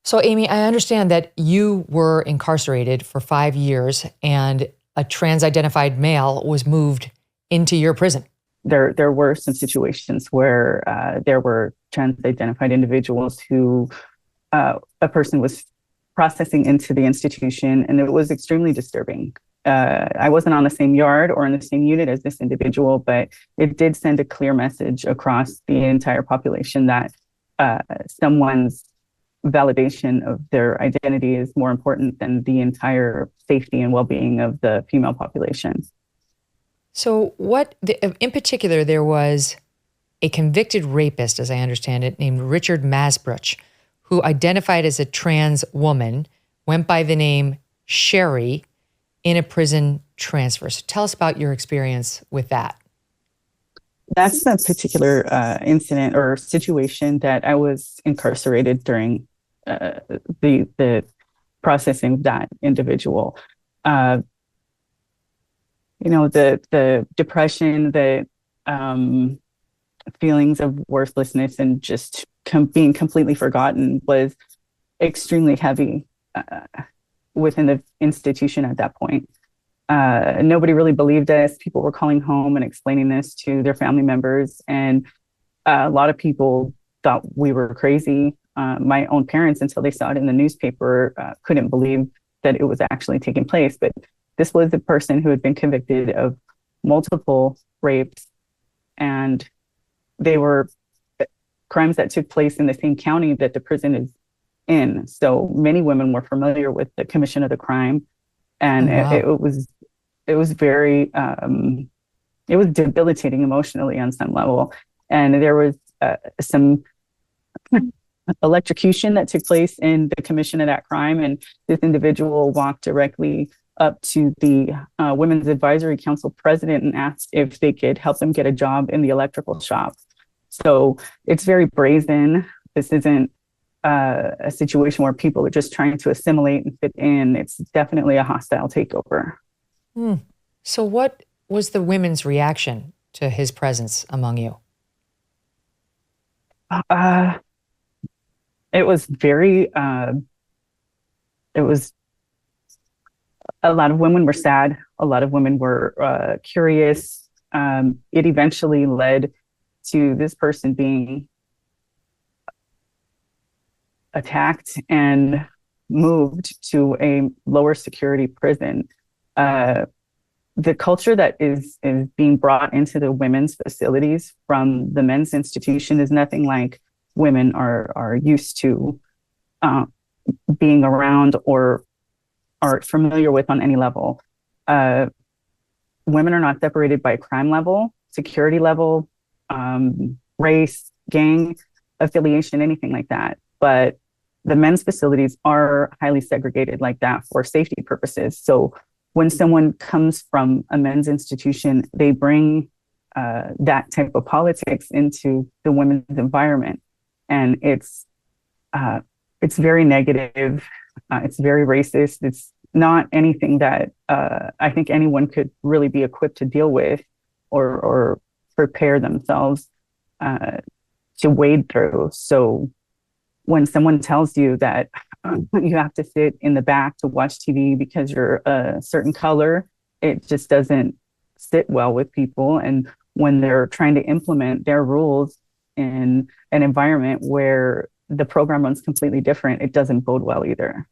So, Amie, I understand that you were incarcerated for 5 years and a trans-identified male was moved into your prison. There were some situations where there were trans-identified individuals who a person was processing into the institution, and it was extremely disturbing. I wasn't on the same yard or in the same unit as this individual, but it did send a clear message across the entire population that someone's validation of their identity is more important than the entire safety and well-being of the female population. So in particular, there was a convicted rapist, as I understand it, named Richard Masbruch, who identified as a trans woman, went by the name Sherry in a prison transfer. So tell us about your experience with that. That's a particular incident or situation that I was incarcerated during the processing of that individual. The depression, the feelings of worthlessness and just being completely forgotten was extremely heavy within the institution at that point. Nobody really believed us. People were calling home and explaining this to their family members. And a lot of people thought we were crazy. My own parents, until they saw it in the newspaper, couldn't believe that it was actually taking place. But this was a person who had been convicted of multiple rapes, and they were crimes that took place in the same county that the prison is in. So many women were familiar with the commission of the crime. And it was very, it was debilitating emotionally on some level. And there was some electrocution that took place in the commission of that crime. And this individual walked directly up to the Women's Advisory Council president and asked if they could help them get a job in the electrical shop. So it's very brazen. This isn't a situation where people are just trying to assimilate and fit in. It's definitely a hostile takeover. So what was the women's reaction to his presence among you? It was very, it was, a lot of women were sad. A lot of women were curious. It eventually led to this person being attacked and moved to a lower security prison. The culture that is being brought into the women's facilities from the men's institution is nothing like women are used to being around or are familiar with on any level. Women are not separated by crime level, security level, race, gang affiliation, anything like that. But the men's facilities are highly segregated like that for safety purposes. So when someone comes from a men's institution, they bring that type of politics into the women's environment. And it's very negative. It's very racist. It's not anything that I think anyone could really be equipped to deal with or prepare themselves to wade through. So when someone tells you that you have to sit in the back to watch TV because you're a certain color, it just doesn't sit well with people. And when they're trying to implement their rules in an environment where the program runs completely different, it doesn't bode well either.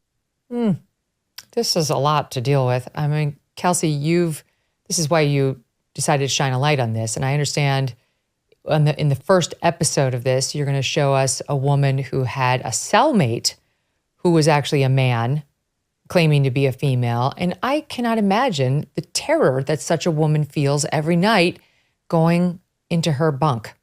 This is a lot to deal with. I mean, Kelsey, this is why you decided to shine a light on this. And I understand in the first episode of this, you're going to show us a woman who had a cellmate who was actually a man claiming to be a female. And I cannot imagine the terror that such a woman feels every night going into her bunk.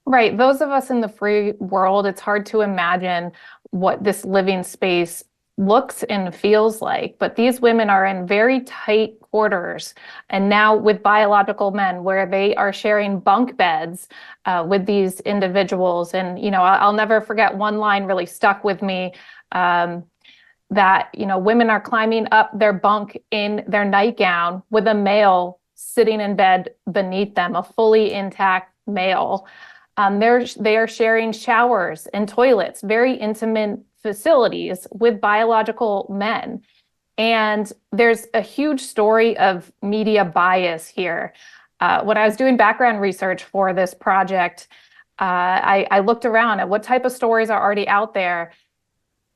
Right. Those of us in the free world, it's hard to imagine what this living space looks and feels like. But these women are in very tight quarters. And now with biological men, where they are sharing bunk beds with these individuals. And, I'll never forget one line really stuck with me, that, women are climbing up their bunk in their nightgown with a male sitting in bed beneath them, a fully intact male. They are sharing showers and toilets, very intimate facilities with biological men. And there's a huge story of media bias here. When I was doing background research for this project, I looked around at what type of stories are already out there.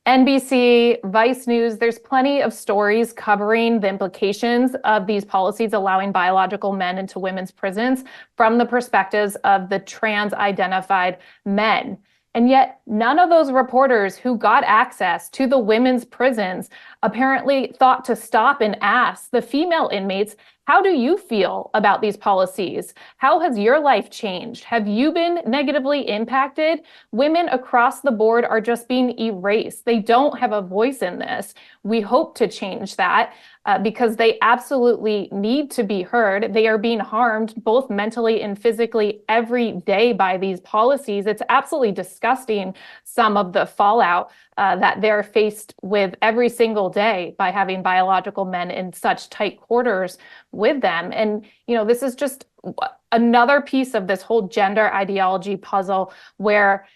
NBC, Vice News, there's plenty of stories covering the implications of these policies allowing biological men into women's prisons from the perspectives of the trans-identified men. And yet none of those reporters who got access to the women's prisons apparently thought to stop and ask the female inmates, how do you feel about these policies? How has your life changed? Have you been negatively impacted? Women across the board are just being erased. They don't have a voice in this. We hope to change that because they absolutely need to be heard. They are being harmed both mentally and physically every day by these policies. It's absolutely disgusting, some of the fallout that they're faced with every single day by having biological men in such tight quarters with them. And, this is just another piece of this whole gender ideology puzzle where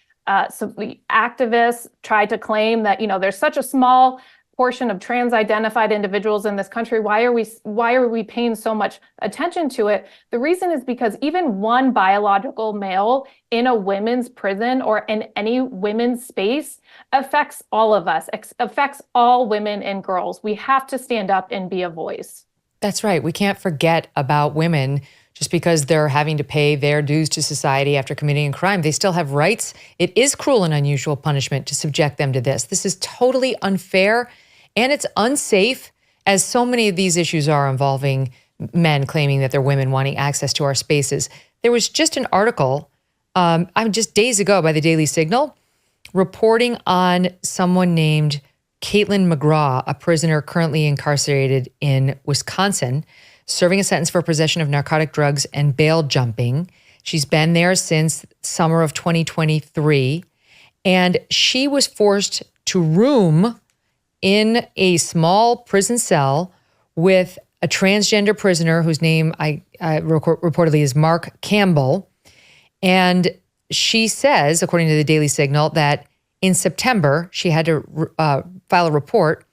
some activists tried to claim that, there's such a small portion of trans-identified individuals in this country. Why are we paying so much attention to it? The reason is because even one biological male in a women's prison or in any women's space affects all of us, affects all women and girls. We have to stand up and be a voice. That's right. We can't forget about women just because they're having to pay their dues to society after committing a crime. They still have rights. It is cruel and unusual punishment to subject them to this. This is totally unfair. And it's unsafe, as so many of these issues are involving men claiming that they're women wanting access to our spaces. There was just an article, just days ago by the Daily Signal, reporting on someone named Caitlin McGraw, a prisoner currently incarcerated in Wisconsin, serving a sentence for possession of narcotic drugs and bail jumping. She's been there since summer of 2023, and she was forced to room in a small prison cell with a transgender prisoner whose name reportedly is Mark Campbell. And she says, according to the Daily Signal, that in September, she had to file a report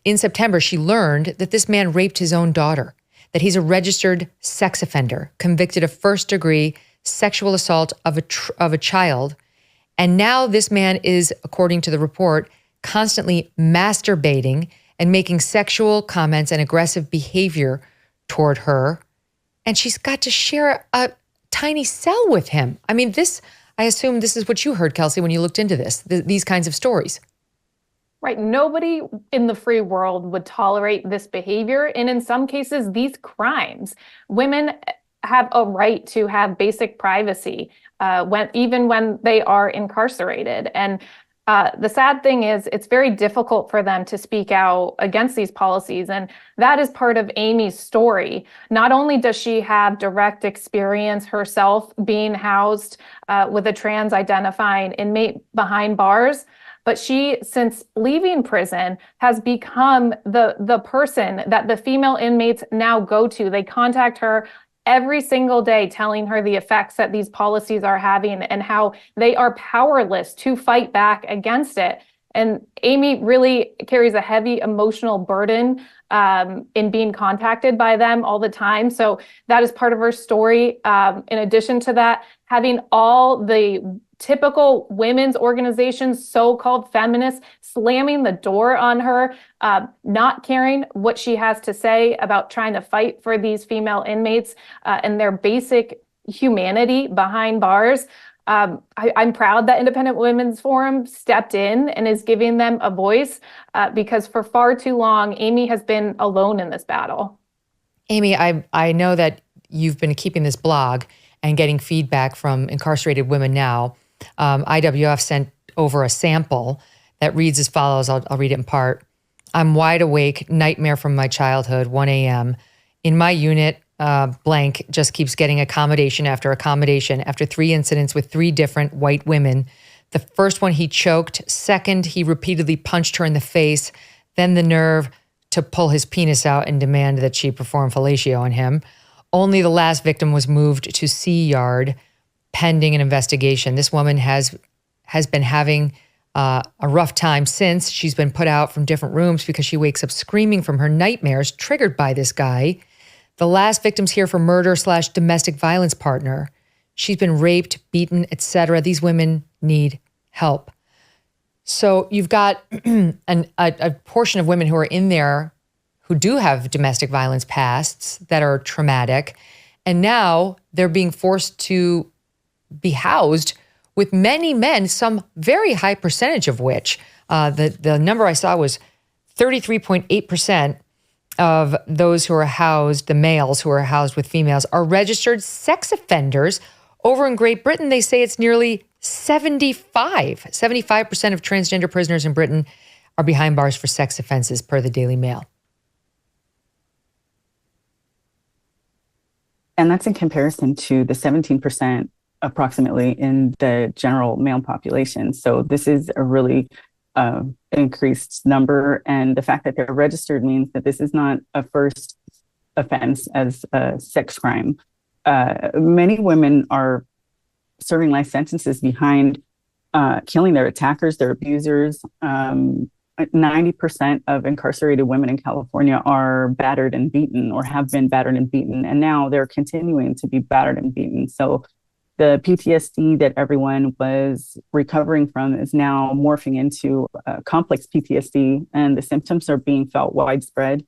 in September, she learned that this man raped his own daughter, that he's a registered sex offender, convicted of first-degree sexual assault of a child. And now this man is, according to the report, constantly masturbating and making sexual comments and aggressive behavior toward her. And she's got to share a tiny cell with him. I mean, I assume this is what you heard, Kelsey, when you looked into these kinds of stories. Right. Nobody in the free world would tolerate this behavior. And in some cases, these crimes. Women have a right to have basic privacy even when they are incarcerated. And the sad thing is it's very difficult for them to speak out against these policies. And that is part of Amie's story. Not only does she have direct experience herself being housed with a trans-identifying inmate behind bars, but she, since leaving prison, has become the person that the female inmates now go to. They contact her every single day telling her the effects that these policies are having and how they are powerless to fight back against it. And Amie really carries a heavy emotional burden in being contacted by them all the time. So that is part of her story. In addition to that, having all the typical women's organizations, so-called feminists, slamming the door on her, not caring what she has to say about trying to fight for these female inmates and their basic humanity behind bars. I'm proud that Independent Women's Forum stepped in and is giving them a voice because for far too long, Amie has been alone in this battle. Amie, I know that you've been keeping this blog and getting feedback from incarcerated women now. IWF sent over a sample that reads as follows. I'll read it in part. I'm wide awake, nightmare from my childhood, 1 a.m. In my unit, blank just keeps getting accommodation after 3 incidents with 3 different white women. The first one he choked. Second, he repeatedly punched her in the face. Then the nerve to pull his penis out and demand that she perform fellatio on him. Only the last victim was moved to C Yard pending an investigation. This woman has been having a rough time since. She's been put out from different rooms because she wakes up screaming from her nightmares triggered by this guy. The last victim's here for murder/domestic violence partner. She's been raped, beaten, etc. These women need help. So you've got a portion of women who are in there who do have domestic violence pasts that are traumatic. And now they're being forced to be housed with many men, some very high percentage of which, the number I saw was 33.8% of those who are housed, the males who are housed with females, are registered sex offenders. Over in Great Britain, they say it's nearly 75% of transgender prisoners in Britain are behind bars for sex offenses, per the Daily Mail. And that's in comparison to the 17% approximately in the general male population. So this is a really increased number. And the fact that they're registered means that this is not a first offense as a sex crime. Many women are serving life sentences behind killing their attackers, their abusers. 90% of incarcerated women in California are battered and beaten or have been battered and beaten. And now they're continuing to be battered and beaten. So the PTSD that everyone was recovering from is now morphing into complex PTSD, and the symptoms are being felt widespread.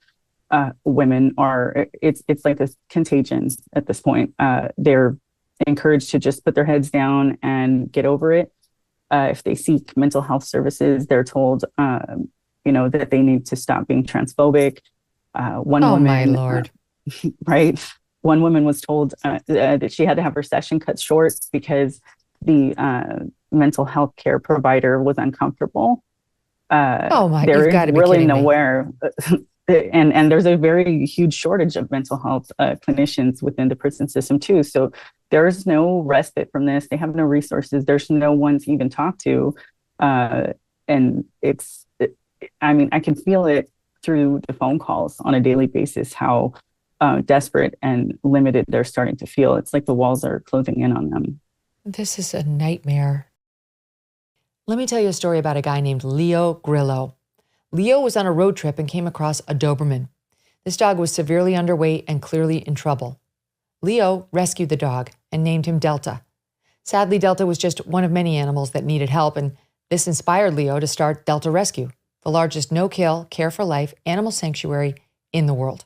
Women are, it's like a contagion at this point. They're encouraged to just put their heads down and get over it. If they seek mental health services, they're told, that they need to stop being transphobic. One woman, my Lord. Right. One woman was told that she had to have her session cut short because the mental health care provider was uncomfortable. You've got to be really kidding me. nowhere. And there's a very huge shortage of mental health clinicians within the prison system too. So there's no respite from this. They have no resources. There's no one to even talk to. And I can feel it through the phone calls on a daily basis, how desperate and limited they're starting to feel. It's like the walls are closing in on them. This is a nightmare. Let me tell you a story about a guy named Leo Grillo. Leo was on a road trip and came across a Doberman. This dog was severely underweight and clearly in trouble. Leo rescued the dog and named him Delta. Sadly, Delta was just one of many animals that needed help, and this inspired Leo to start Delta Rescue, the largest no-kill, care-for-life animal sanctuary in the world.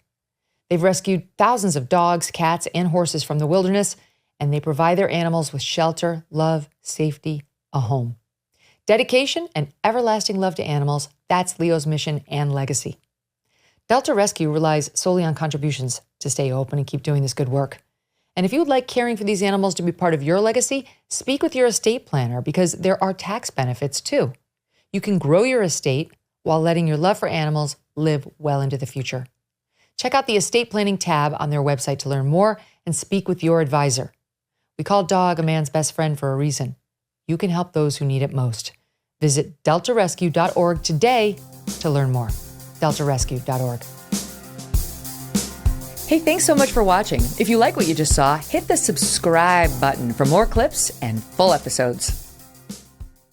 They've rescued thousands of dogs, cats, and horses from the wilderness, and they provide their animals with shelter, love, safety, a home. Dedication and everlasting love to animals, that's Leo's mission and legacy. Delta Rescue relies solely on contributions to stay open and keep doing this good work. And if you would like caring for these animals to be part of your legacy, speak with your estate planner because there are tax benefits too. You can grow your estate while letting your love for animals live well into the future. Check out the estate planning tab on their website to learn more and speak with your advisor. We call dog a man's best friend for a reason. You can help those who need it most. Visit deltarescue.org today to learn more. deltarescue.org. Hey, thanks so much for watching. If you like what you just saw, hit the subscribe button for more clips and full episodes.